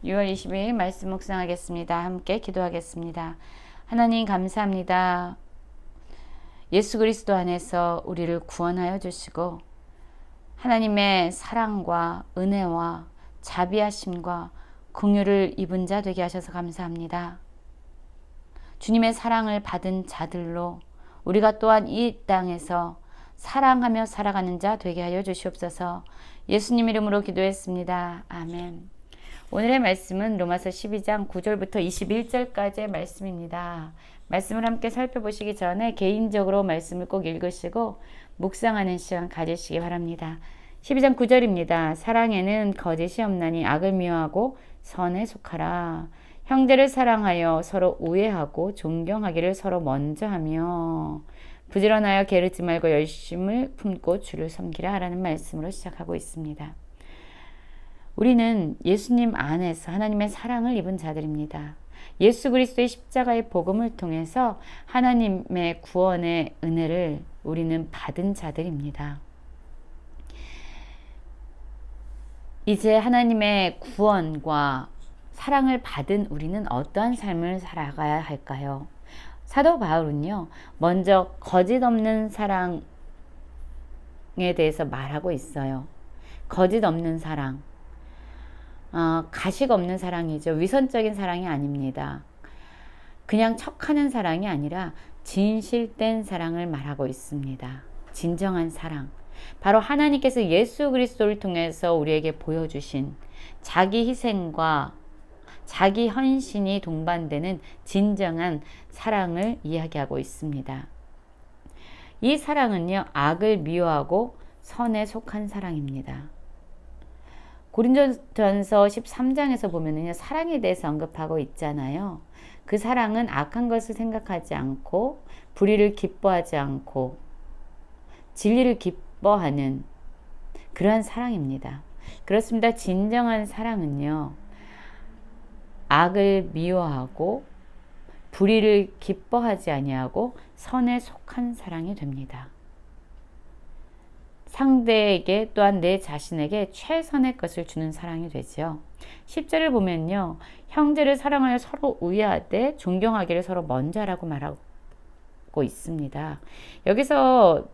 6월 20일 말씀 묵상하겠습니다. 함께 기도하겠습니다. 하나님 감사합니다. 예수 그리스도 안에서 우리를 구원하여 주시고 하나님의 사랑과 은혜와 자비하심과 긍휼을 입은 자 되게 하셔서 감사합니다. 주님의 사랑을 받은 자들로 우리가 또한 이 땅에서 사랑하며 살아가는 자 되게 하여 주시옵소서. 예수님 이름으로 기도했습니다. 아멘. 오늘의 말씀은 로마서 12장 9절부터 21절까지의 말씀입니다. 말씀을 함께 살펴보시기 전에 개인적으로 말씀을 꼭 읽으시고 묵상하는 시간 가지시기 바랍니다. 12장 9절입니다. 사랑에는 거짓이 없나니 악을 미워하고 선에 속하라. 형제를 사랑하여 서로 우애하고 존경하기를 서로 먼저 하며 부지런하여 게으르지 말고 열심을 품고 주를 섬기라 라는 말씀으로 시작하고 있습니다. 우리는 예수님 안에서 하나님의 사랑을 입은 자들입니다. 예수 그리스도의 십자가의 복음을 통해서 하나님의 구원의 은혜를 우리는 받은 자들입니다. 이제 하나님의 구원과 사랑을 받은 우리는 어떠한 삶을 살아가야 할까요? 사도 바울은요, 먼저 거짓 없는 사랑에 대해서 말하고 있어요. 거짓 없는 사랑. 가식 없는 사랑이죠. 위선적인 사랑이 아닙니다. 그냥 척하는 사랑이 아니라 진실된 사랑을 말하고 있습니다. 진정한 사랑. 바로 하나님께서 예수 그리스도를 통해서 우리에게 보여주신 자기 희생과 자기 헌신이 동반되는 진정한 사랑을 이야기하고 있습니다. 이 사랑은요, 악을 미워하고 선에 속한 사랑입니다. 고린도전서 13장에서 보면은요, 사랑에 대해서 언급하고 있잖아요. 그 사랑은 악한 것을 생각하지 않고 불의를 기뻐하지 않고 진리를 기뻐하는 그러한 사랑입니다. 그렇습니다. 진정한 사랑은요, 악을 미워하고 불의를 기뻐하지 아니하고 선에 속한 사랑이 됩니다. 상대에게 또한 내 자신에게 최선의 것을 주는 사랑이 되죠. 10절을 보면요, 형제를 사랑하여 서로 우애하되 존경하기를 서로 먼저 하라고 말하고 있습니다. 여기서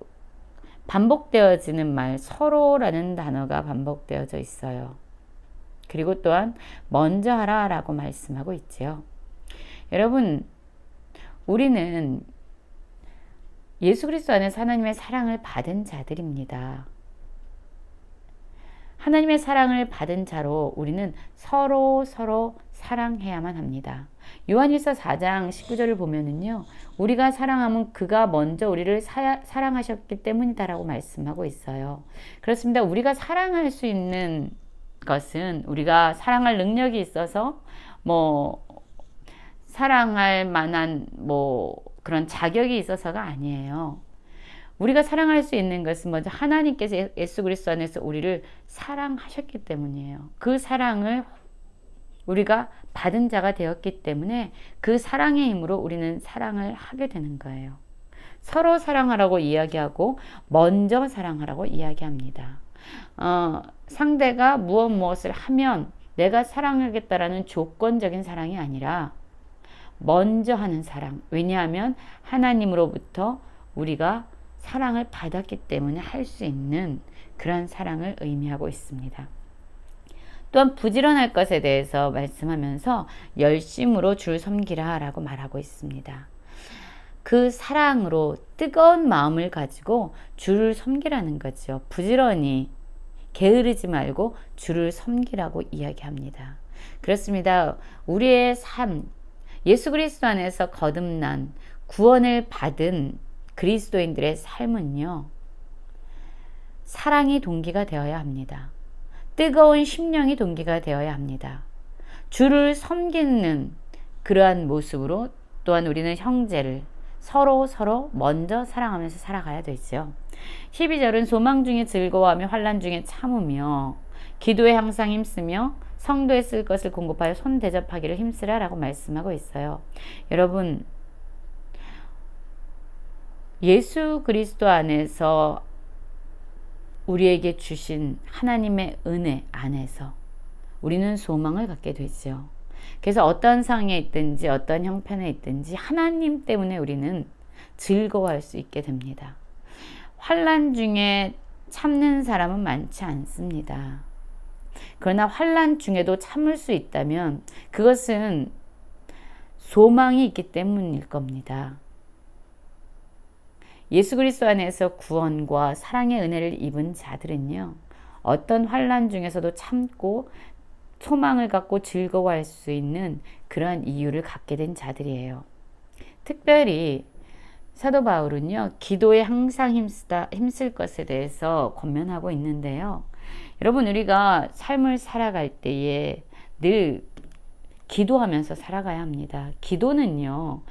반복되어지는 말, 서로라는 단어가 반복되어져 있어요. 그리고 또한 먼저 하라라고 말씀하고 있지요. 여러분, 우리는 예수 그리스도 안에서 하나님의 사랑을 받은 자들입니다. 하나님의 사랑을 받은 자로 우리는 서로 사랑해야만 합니다. 요한일서 4장 19절을 보면은요, 우리가 사랑하면 그가 먼저 우리를 사랑하셨기 때문이다라고 말씀하고 있어요. 그렇습니다. 우리가 사랑할 수 있는 것은 우리가 사랑할 능력이 있어서 사랑할 만한 그런 자격이 있어서가 아니에요. 우리가 사랑할 수 있는 것은 먼저 하나님께서 예수 그리스도 안에서 우리를 사랑하셨기 때문이에요. 그 사랑을 우리가 받은 자가 되었기 때문에 그 사랑의 힘으로 우리는 사랑을 하게 되는 거예요. 서로 사랑하라고 이야기하고 먼저 사랑하라고 이야기합니다. 상대가 무엇을 하면 내가 사랑하겠다라는 조건적인 사랑이 아니라 먼저 하는 사랑. 왜냐하면 하나님으로부터 우리가 사랑을 받았기 때문에 할 수 있는 그런 사랑을 의미하고 있습니다. 또한 부지런할 것에 대해서 말씀하면서 열심으로 줄 섬기라 라고 말하고 있습니다. 그 사랑으로 뜨거운 마음을 가지고 주를 섬기라는 거죠. 부지런히 게으르지 말고 주를 섬기라고 이야기합니다. 그렇습니다. 우리의 삶, 예수 그리스도 안에서 거듭난 구원을 받은 그리스도인들의 삶은요, 사랑이 동기가 되어야 합니다. 뜨거운 심령이 동기가 되어야 합니다. 주를 섬기는 그러한 모습으로 또한 우리는 형제를 서로 먼저 사랑하면서 살아가야 되죠. 12절은 소망 중에 즐거워하며 환난 중에 참으며 기도에 항상 힘쓰며 성도에 쓸 것을 공급하여 손 대접하기를 힘쓰라 라고 말씀하고 있어요. 여러분, 예수 그리스도 안에서 우리에게 주신 하나님의 은혜 안에서 우리는 소망을 갖게 되죠. 그래서 어떤 상황에 있든지 어떤 형편에 있든지 하나님 때문에 우리는 즐거워할 수 있게 됩니다. 환난 중에 참는 사람은 많지 않습니다. 그러나 환난 중에도 참을 수 있다면 그것은 소망이 있기 때문일 겁니다. 예수 그리스도 안에서 구원과 사랑의 은혜를 입은 자들은요, 어떤 환난 중에서도 참고 소망을 갖고 즐거워할 수 있는 그러한 이유를 갖게 된 자들이에요. 특별히 사도 바울은요, 기도에 항상 힘쓸 것에 대해서 권면하고 있는데요. 여러분, 우리가 삶을 살아갈 때에 늘 기도하면서 살아가야 합니다. 기도는요,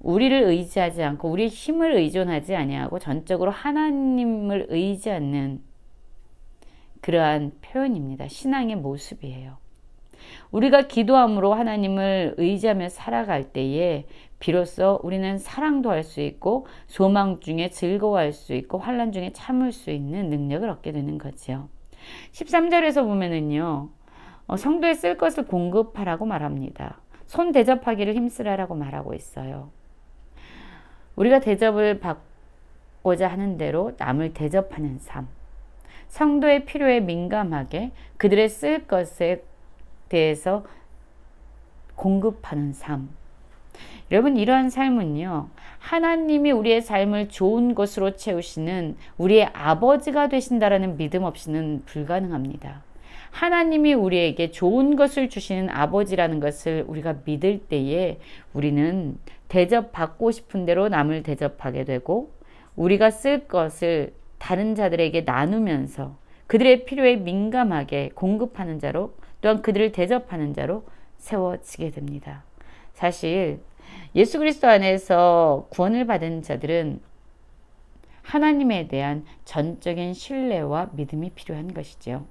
우리를 의지하지 않고 우리의 힘을 의존하지 아니하고 전적으로 하나님을 의지하는 그러한 표현입니다. 신앙의 모습이에요. 우리가 기도함으로 하나님을 의지하며 살아갈 때에 비로소 우리는 사랑도 할 수 있고 소망 중에 즐거워할 수 있고 환난 중에 참을 수 있는 능력을 얻게 되는 거죠. 13절에서 보면은요, 성도에 쓸 것을 공급하라고 말합니다. 손 대접하기를 힘쓰라라고 말하고 있어요. 우리가 대접을 받고자 하는 대로 남을 대접하는 삶, 성도의 필요에 민감하게 그들의 쓸 것에 대해서 공급하는 삶. 여러분, 이러한 삶은요, 하나님이 우리의 삶을 좋은 것으로 채우시는 우리의 아버지가 되신다라는 믿음 없이는 불가능합니다. 하나님이 우리에게 좋은 것을 주시는 아버지라는 것을 우리가 믿을 때에 우리는 대접받고 싶은 대로 남을 대접하게 되고, 우리가 쓸 것을 다른 자들에게 나누면서 그들의 필요에 민감하게 공급하는 자로, 또한 그들을 대접하는 자로 세워지게 됩니다. 사실 예수 그리스도 안에서 구원을 받은 자들은 하나님에 대한 전적인 신뢰와 믿음이 필요한 것이죠.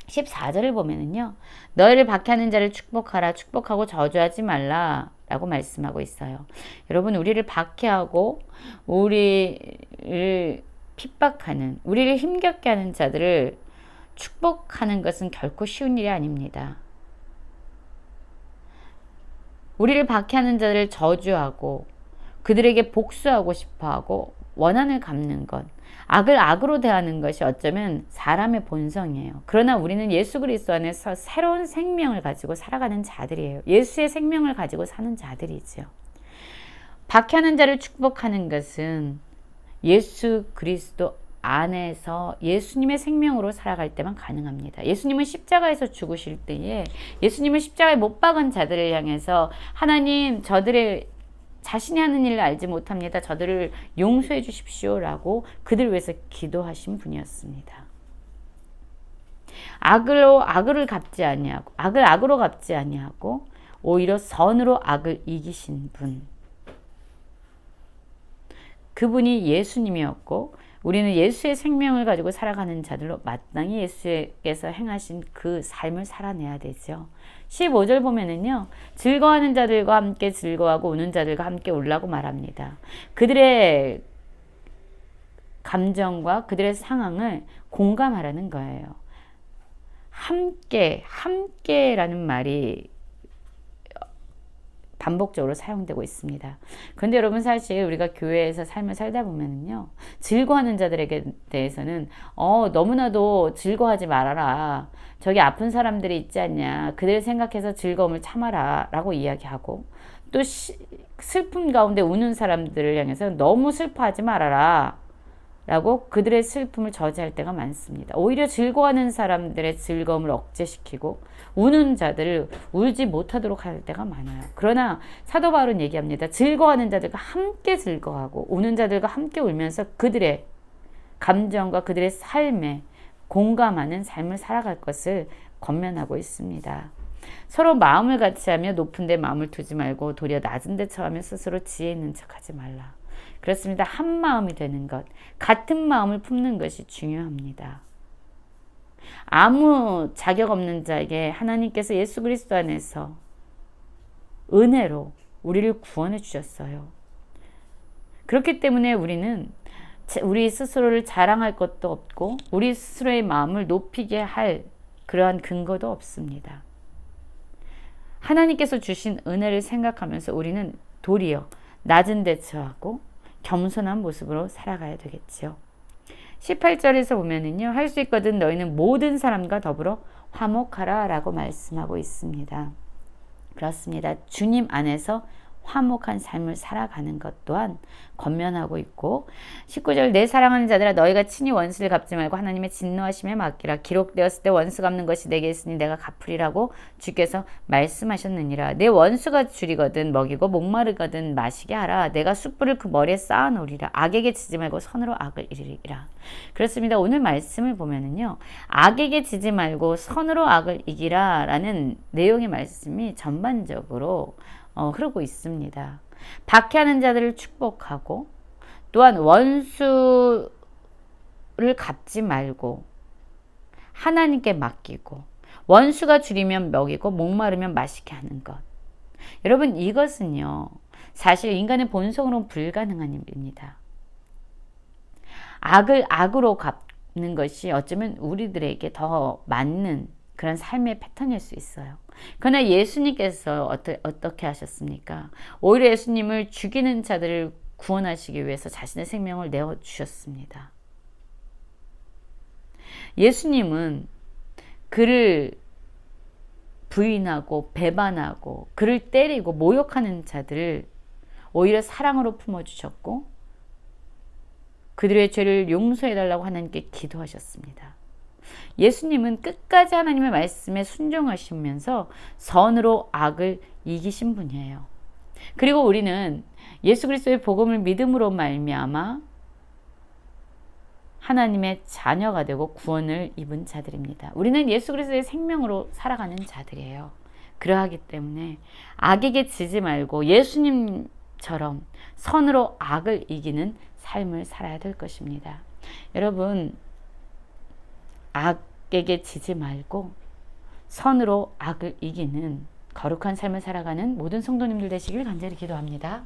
14절을 보면은요, 너희를 박해하는 자를 축복하라, 축복하고 저주하지 말라 라고 말씀하고 있어요. 여러분, 우리를 박해하고 우리를 핍박하는, 우리를 힘겹게 하는 자들을 축복하는 것은 결코 쉬운 일이 아닙니다. 우리를 박해하는 자들을 저주하고 그들에게 복수하고 싶어하고 원한을 갚는 것, 악을 악으로 대하는 것이 어쩌면 사람의 본성이에요. 그러나 우리는 예수 그리스도 안에서 새로운 생명을 가지고 살아가는 자들이에요. 예수의 생명을 가지고 사는 자들이죠. 박해하는 자를 축복하는 것은 예수 그리스도 안에서 예수님의 생명으로 살아갈 때만 가능합니다. 예수님은 십자가에서 죽으실 때에 예수님은 십자가에 못 박은 자들을 향해서 하나님, 저들의 자신이 하는 일을 알지 못합니다. 저들을 용서해 주십시오라고 그들 위해서 기도하신 분이었습니다. 악을 갚지 아니하고, 악을 악으로 갚지 아니하고 오히려 선으로 악을 이기신 분, 그분이 예수님이었고, 우리는 예수의 생명을 가지고 살아가는 자들로 마땅히 예수께서 행하신 그 삶을 살아내야 되죠. 15절 보면은요, 즐거워하는 자들과 함께 즐거워하고 우는 자들과 함께 울라고 말합니다. 그들의 감정과 그들의 상황을 공감하라는 거예요. 함께라는 말이 반복적으로 사용되고 있습니다. 그런데 여러분, 사실 우리가 교회에서 삶을 살다 보면요, 즐거워하는 자들에게 대해서는 너무나도 즐거워하지 말아라, 저기 아픈 사람들이 있지 않냐, 그들 생각해서 즐거움을 참아라 라고 이야기하고, 또 슬픔 가운데 우는 사람들을 향해서 너무 슬퍼하지 말아라 라고 그들의 슬픔을 저지할 때가 많습니다. 오히려 즐거워하는 사람들의 즐거움을 억제시키고 우는 자들을 울지 못하도록 할 때가 많아요. 그러나 사도 바울은 얘기합니다. 즐거워하는 자들과 함께 즐거워하고 우는 자들과 함께 울면서 그들의 감정과 그들의 삶에 공감하는 삶을 살아갈 것을 권면하고 있습니다. 서로 마음을 같이 하며 높은 데 마음을 두지 말고 도리어 낮은 데 처하며 스스로 지혜 있는 척하지 말라. 그렇습니다. 한 마음이 되는 것, 같은 마음을 품는 것이 중요합니다. 아무 자격 없는 자에게 하나님께서 예수 그리스도 안에서 은혜로 우리를 구원해 주셨어요. 그렇기 때문에 우리는 우리 스스로를 자랑할 것도 없고 우리 스스로의 마음을 높이게 할 그러한 근거도 없습니다. 하나님께서 주신 은혜를 생각하면서 우리는 도리어 낮은 데 처하고 겸손한 모습으로 살아가야 되겠지요. 18절에서 보면은요, 할 수 있거든 너희는 모든 사람과 더불어 화목하라 라고 말씀하고 있습니다. 그렇습니다. 주님 안에서 화목한 삶을 살아가는 것 또한 권면하고 있고, 19절 내 사랑하는 자들아 너희가 친히 원수를 갚지 말고 하나님의 진노하심에 맡기라. 기록되었을 때 원수 갚는 것이 내게 있으니 내가 갚으리라고 주께서 말씀하셨느니라. 내 원수가 줄이거든 먹이고 목마르거든 마시게 하라. 내가 숯불을 그 머리에 쌓아 놓으리라. 악에게 지지 말고 선으로 악을 이기라. 그렇습니다. 오늘 말씀을 보면은요, 악에게 지지 말고 선으로 악을 이기라 라는 내용의 말씀이 전반적으로 흐르고 있습니다. 박해하는 자들을 축복하고, 또한 원수를 갚지 말고 하나님께 맡기고, 원수가 줄이면 먹이고 목마르면 마시게 하는 것. 여러분, 이것은요 사실 인간의 본성으로는 불가능한 일입니다. 악을 악으로 갚는 것이 어쩌면 우리들에게 더 맞는 그런 삶의 패턴일 수 있어요. 그러나 예수님께서 어떻게 하셨습니까? 오히려 예수님을 죽이는 자들을 구원하시기 위해서 자신의 생명을 내어주셨습니다. 예수님은 그를 부인하고 배반하고 그를 때리고 모욕하는 자들을 오히려 사랑으로 품어주셨고, 그들의 죄를 용서해달라고 하나님께 기도하셨습니다. 예수님은 끝까지 하나님의 말씀에 순종하시면서 선으로 악을 이기신 분이에요. 그리고 우리는 예수 그리스도의 복음을 믿음으로 말미암아 하나님의 자녀가 되고 구원을 입은 자들입니다. 우리는 예수 그리스도의 생명으로 살아가는 자들이에요. 그러하기 때문에 악에게 지지 말고 예수님처럼 선으로 악을 이기는 삶을 살아야 될 것입니다. 여러분, 악에게 지지 말고 선으로 악을 이기는 거룩한 삶을 살아가는 모든 성도님들 되시길 간절히 기도합니다.